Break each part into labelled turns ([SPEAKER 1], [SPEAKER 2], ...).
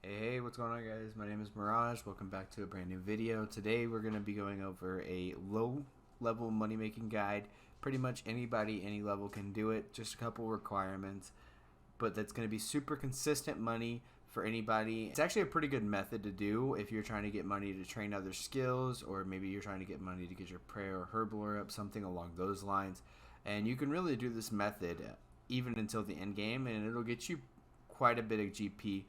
[SPEAKER 1] Hey, what's going on, guys? My name is Meraj. Welcome back to a brand new video. Today we're going to be going over a low level money making guide. Pretty much anybody, any level can do it. Just a couple requirements, but that's going to be super consistent money for anybody. It's actually a pretty good method to do if you're trying to get money to train other skills, or maybe you're trying to get money to get your prayer or herblore up, something along those lines. And you can really do this method even until the end game, and it'll get you quite a bit of GP.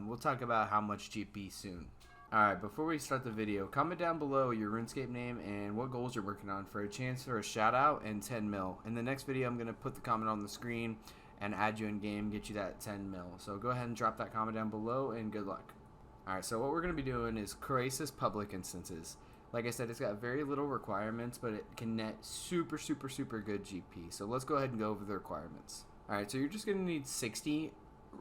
[SPEAKER 1] We'll talk about how much GP soon. Alright, before we start the video, comment down below your RuneScape name and what goals you're working on for a chance for a shout out and 10 mil. In the next video, I'm going to put the comment on the screen and add you in game, get you that 10 mil. So go ahead and drop that comment down below and good luck. Alright, so what we're going to be doing is Croesus public instances. Like I said, it's got very little requirements, but it can net super good GP. So let's go ahead and go over the requirements. Alright, so you're just going to need 60,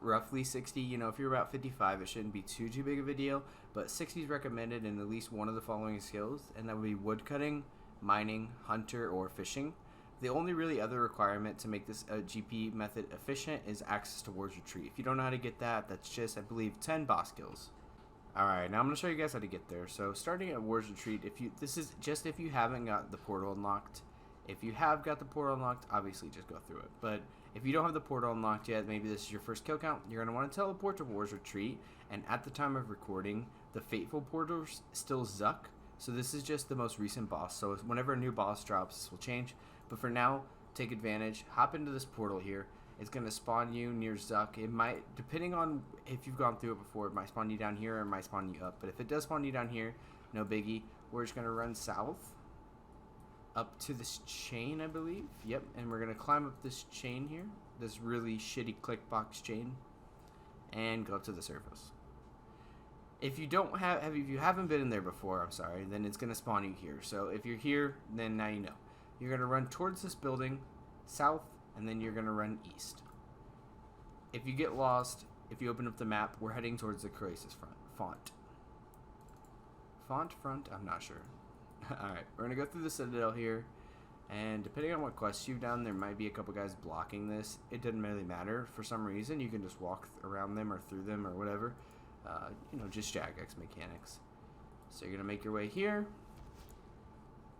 [SPEAKER 1] roughly 60. You know, if you're about 55, it shouldn't be too big of a deal, but 60 is recommended in at least one of the following skills, and that would be woodcutting, mining, hunter, or fishing. The only really other requirement to make this GP method efficient is access to War's Retreat. If you don't know how to get that, that's just, I believe, 10 boss kills. Alright, now I'm going to show you guys how to get there. So starting at War's Retreat, this is just if you haven't got the portal unlocked. If you have got the portal unlocked, obviously just go through it. But if you don't have the portal unlocked yet, maybe this is your first kill count, you're going to want to teleport to War's Retreat. And at the time of recording, the Fateful portals still Zuck. So this is just the most recent boss. So whenever a new boss drops, this will change. But for now, take advantage. Hop into this portal here. It's going to spawn you near Zuck. It might, depending on if you've gone through it before, it might spawn you down here or it might spawn you up. But if it does spawn you down here, no biggie. We're just going to run south up to this chain, I believe. Yep, and we're gonna climb up this chain here, this really shitty click box chain, and go up to the surface. If you haven't been in there before, I'm sorry, then it's gonna spawn you here. So if you're here, then now you know. You're gonna run towards this building, south, and then you're gonna run east. If you get lost, if you open up the map, we're heading towards the Croesus font. I'm not sure. Alright, we're going to go through the Citadel here, and depending on what quests you've done, there might be a couple guys blocking this. It doesn't really matter. For some reason, you can just walk around them or through them or whatever. You know, just Jagex mechanics. So you're going to make your way here,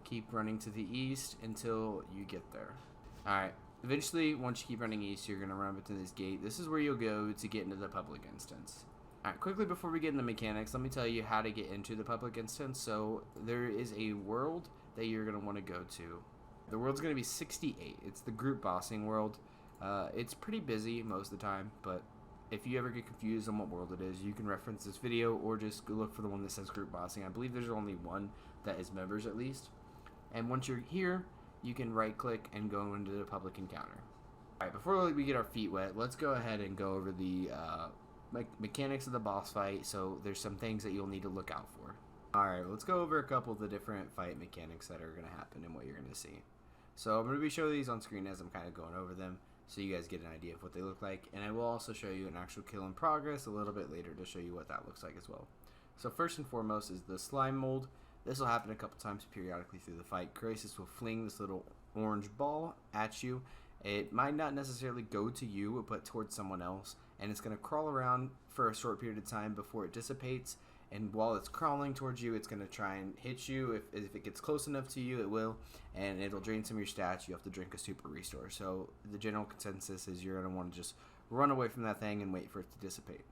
[SPEAKER 1] keep running to the east until you get there. Alright, eventually, once you keep running east, you're going to run up to this gate. This is where you'll go to get into the public instance. Alright, quickly before we get into mechanics, let me tell you how to get into the public instance. So there is a world that you're going to want to go to. The world's going to be 68. It's the group bossing world. It's pretty busy most of the time, but if you ever get confused on what world it is, you can reference this video or just go look for the one that says group bossing. I believe there's only one that is members at least. And once you're here, you can right click and go into the public encounter. Alright, before we get our feet wet, let's go ahead and go over the mechanics of the boss fight. So there's some things that you'll need to look out for. Alright, let's go over a couple of the different fight mechanics that are going to happen and what you're going to see. So I'm going to be showing these on screen as I'm kind of going over them, so you guys get an idea of what they look like. And I will also show you an actual kill in progress a little bit later to show you what that looks like as well. So first and foremost is the slime mold. This will happen a couple times periodically through the fight. Croesus will fling this little orange ball at you. It might not necessarily go to you, but towards someone else. And it's going to crawl around for a short period of time before it dissipates. And while it's crawling towards you, it's going to try and hit you. If it gets close enough to you, it will. And it'll drain some of your stats. You have to drink a super restore. So the general consensus is you're going to want to just run away from that thing and wait for it to dissipate.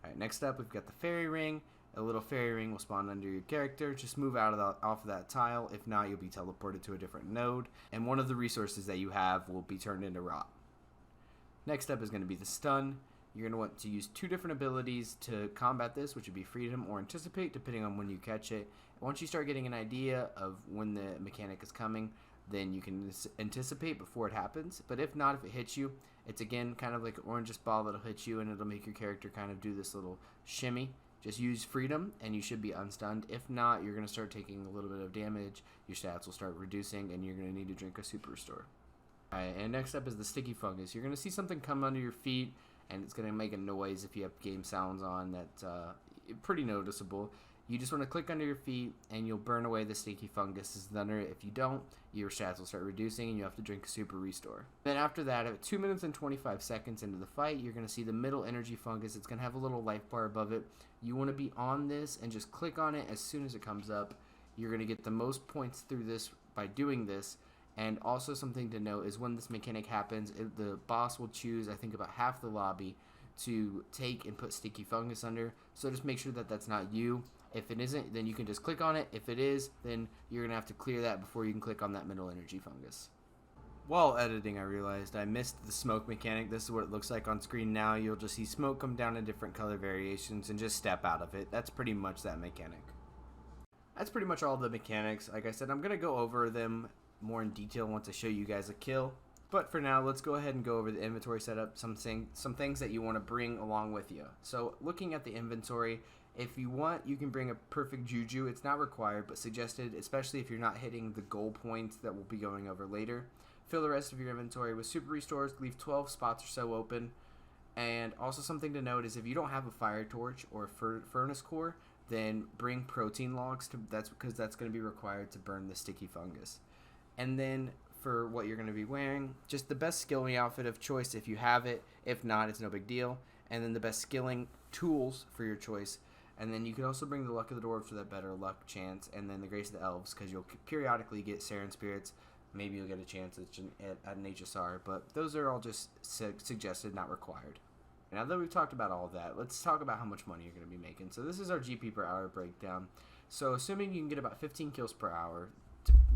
[SPEAKER 1] Alright, next up we've got the fairy ring. A little fairy ring will spawn under your character. Just move off of that tile. If not, you'll be teleported to a different node. And one of the resources that you have will be turned into rot. Next up is going to be the stun. You're going to want to use two different abilities to combat this, which would be freedom or anticipate, depending on when you catch it. Once you start getting an idea of when the mechanic is coming, then you can anticipate before it happens. But if not, if it hits you, it's again kind of like an orangish ball that'll hit you, and it'll make your character kind of do this little shimmy. Just use freedom and you should be unstunned. If not, you're going to start taking a little bit of damage. Your stats will start reducing and you're going to need to drink a super restore. Alright, and next up is the sticky fungus. You're going to see something come under your feet and it's going to make a noise if you have game sounds on. That's pretty noticeable. You just want to click under your feet and you'll burn away the sticky fungus under it. If you don't, your stats will start reducing and you have to drink a super restore. Then after that, at 2 minutes and 25 seconds into the fight, you're going to see the middle energy fungus. It's going to have a little life bar above it. You want to be on this and just click on it as soon as it comes up. You're going to get the most points through this by doing this. And also something to note is when this mechanic happens, the boss will choose, I think, about half the lobby to take and put sticky fungus under. So just make sure that that's not you. If it isn't, then you can just click on it. If it is, then you're going to have to clear that before you can click on that middle energy fungus. While editing, I realized I missed the smoke mechanic. This is what it looks like on screen now. You'll just see smoke come down in different color variations and just step out of it. That's pretty much that mechanic. That's pretty much all the mechanics. Like I said, I'm going to go over them more in detail once I show you guys a kill. But for now, let's go ahead and go over the inventory setup, some things that you want to bring along with you. So looking at the inventory, if you want, you can bring a perfect juju. It's not required, but suggested, especially if you're not hitting the goal points that we'll be going over later. Fill the rest of your inventory with super restores. Leave 12 spots or so open. And also something to note is if you don't have a fire torch or a furnace core, then bring protein logs. That's because that's going to be required to burn the sticky fungus. And then for what you're going to be wearing, just the best skilling outfit of choice if you have it. If not, it's no big deal. And then the best skilling tools for your choice. And then you can also bring the luck of the dwarves for that better luck chance, and then the grace of the elves because you'll periodically get Saren spirits. Maybe you'll get a chance at an HSR, but those are all just suggested, not required. Now that we've talked about all of that, let's talk about how much money you're going to be making. So this is our GP per hour breakdown. So assuming you can get about 15 kills per hour,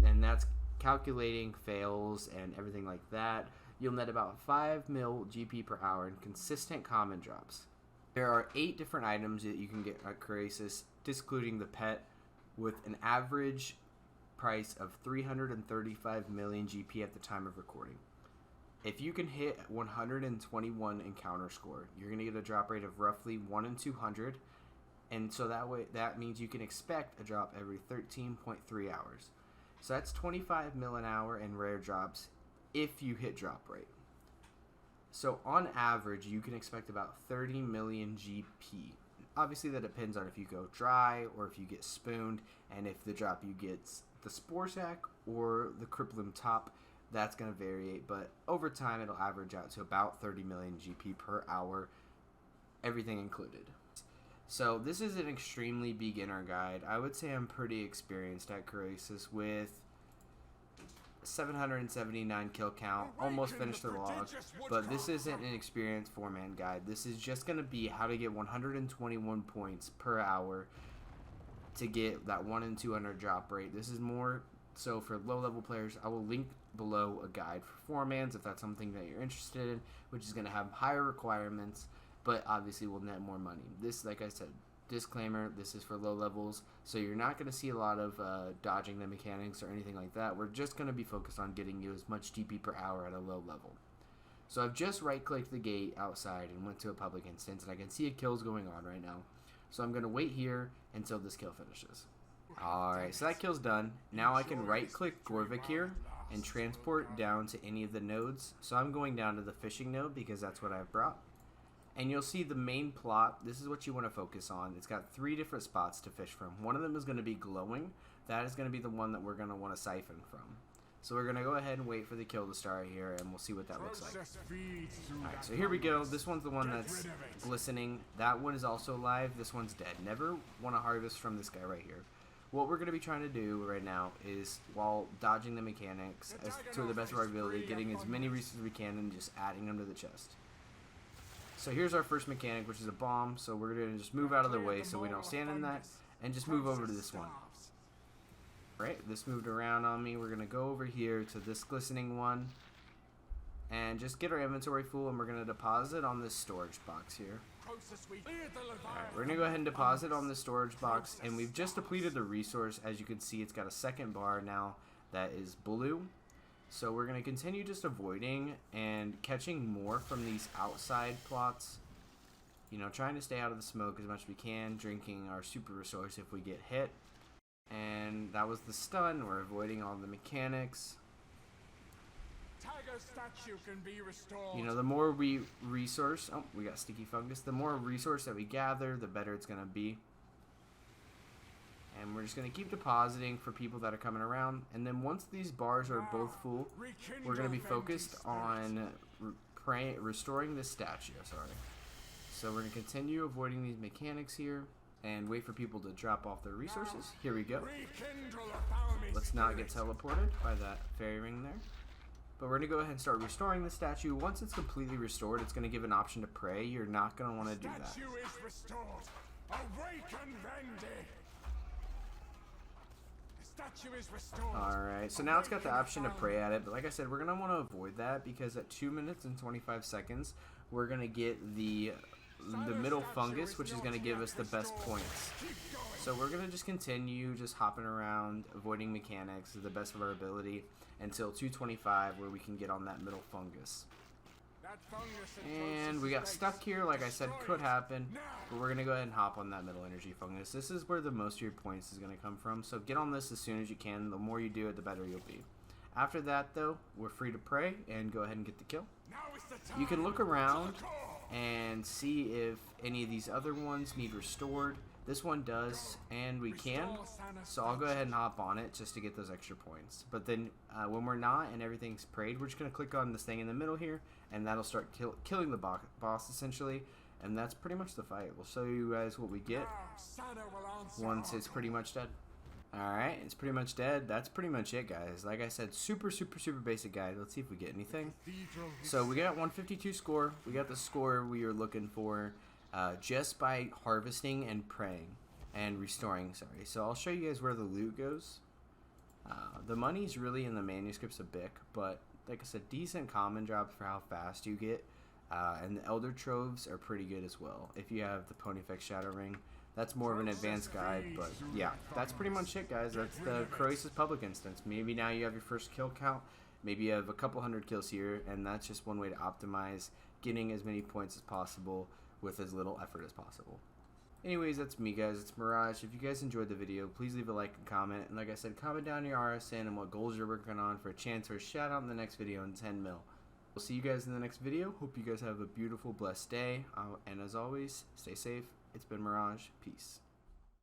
[SPEAKER 1] and that's calculating fails and everything like that, you'll net about 5 mil GP per hour in consistent common drops. There are 8 different items that you can get at Croesus, discluding the pet, with an average price of 335 million GP at the time of recording. If you can hit 121 encounter score, you're going to get a drop rate of roughly 1 in 200, and so that means you can expect a drop every 13.3 hours. So that's 25 mil an hour in rare drops if you hit drop rate. So on average, you can expect about 30 million GP. Obviously, that depends on if you go dry or if you get spooned, and if the drop you get's the spore sack or the crippling top, that's going to vary. But over time, it'll average out to about 30 million GP per hour, everything included. So this is an extremely beginner guide. I would say I'm pretty experienced at Croesus with 779 kill count, almost finished the log, but this isn't an experienced 4-man guide. This is just going to be how to get 121 points per hour to get that 1 in 200 drop rate. This is more so for low level players. I will link below a guide for 4-mans if that's something that you're interested in, which is going to have higher requirements, but obviously will net more money. This, like I said, disclaimer, this is for low levels, so you're not going to see a lot of dodging the mechanics or anything like that. We're just going to be focused on getting you as much GP per hour at a low level. So I've just right-clicked the gate outside and went to a public instance, and I can see a kill's going on right now. So I'm going to wait here until this kill finishes. Alright, so that kill's done. Now I can right-click Gorvik here and transport down to any of the nodes. So I'm going down to the fishing node because that's what I've brought. And you'll see the main plot. This is what you want to focus on. It's got 3 different spots to fish from. One of them is going to be glowing. That is going to be the one that we're going to want to siphon from. So we're going to go ahead and wait for the kill to start here, and we'll see what that looks like. Alright, so here we go. This one's the one that's glistening. That one is also live. This one's dead. Never want to harvest from this guy right here. What we're going to be trying to do right now is, while dodging the mechanics to the best of our ability, getting as many resources as we can and just adding them to the chest. So here's our first mechanic, which is a bomb. So we're going to just move out of the way so we don't stand in that, and just move over to this one. Right, this moved around on me. We're going to go over here to this glistening one and just get our inventory full, and we're going to deposit on this storage box here. Alright, we're going to go ahead and deposit on this storage box, and we've just depleted the resource. As you can see, it's got a second bar now that is blue. So we're going to continue just avoiding and catching more from these outside plots. You know, trying to stay out of the smoke as much as we can, drinking our super resource if we get hit. And that was the stun. We're avoiding all the mechanics.
[SPEAKER 2] Tiger statue can be restored.
[SPEAKER 1] You know, the more we resource... Oh, we got sticky fungus. The more resource that we gather, the better it's going to be. And we're just going to keep depositing for people that are coming around. And then once these bars are both full, we're going to be focused on restoring this statue. So we're going to continue avoiding these mechanics here and wait for people to drop off their resources. Here we go. Let's not get teleported by that fairy ring there. But we're going to go ahead and start restoring the statue. Once it's completely restored, it's going to give an option to pray. You're not going to want to do that.
[SPEAKER 2] Statue is restored. Awaken, Vendi. The statue is restored.
[SPEAKER 1] Alright, so now it's got the option to pray at it. But like I said, we're going to want to avoid that because at 2 minutes and 25 seconds, we're going to get the middle fungus, which is going to give us the best points. So we're going to just continue just hopping around, avoiding mechanics to the best of our ability until 225 where we can get on that middle fungus. And we got stuck here, like I said, could happen, but we're going to go ahead and hop on that middle energy fungus. This is where the most of your points is going to come from, so get on this as soon as you can. The more you do it, the better you'll be. After that, though, we're free to pray and go ahead and get the kill. You can look around and see if any of these other ones need restored. This one does, and we can, so I'll go ahead and hop on it just to get those extra points. But then when we're not and everything's prayed, we're just going to click on this thing in the middle here, and that'll start killing the boss essentially, and that's pretty much the fight. We'll show you guys what we get once it's pretty much dead. Alright, it's pretty much dead. That's pretty much it, guys. Like I said, super basic guide. Let's see if we get anything. So we got 152 score. We got the score we were looking for just by harvesting and praying and restoring, sorry. So I'll show you guys where the loot goes. The money's really in the manuscripts a bit, but like I said, decent common drops for how fast you get. And the Elder Troves are pretty good as well. If you have the Pontifex Shadow Ring, that's more of an advanced guide, but yeah, that's pretty much it, guys. That's the Croesus public instance. Maybe now you have your first kill count, maybe you have a couple hundred kills here, and that's just one way to optimize getting as many points as possible with as little effort as possible. Anyways, that's me, guys. It's Meraj. If you guys enjoyed the video, please leave a like and comment, and like I said, comment down your RSN and what goals you're working on for a chance for a shout out in the next video in 10 mil. We'll see you guys in the next video. Hope you guys have a beautiful, blessed day, and as always, stay safe. It's been Meraj. Peace.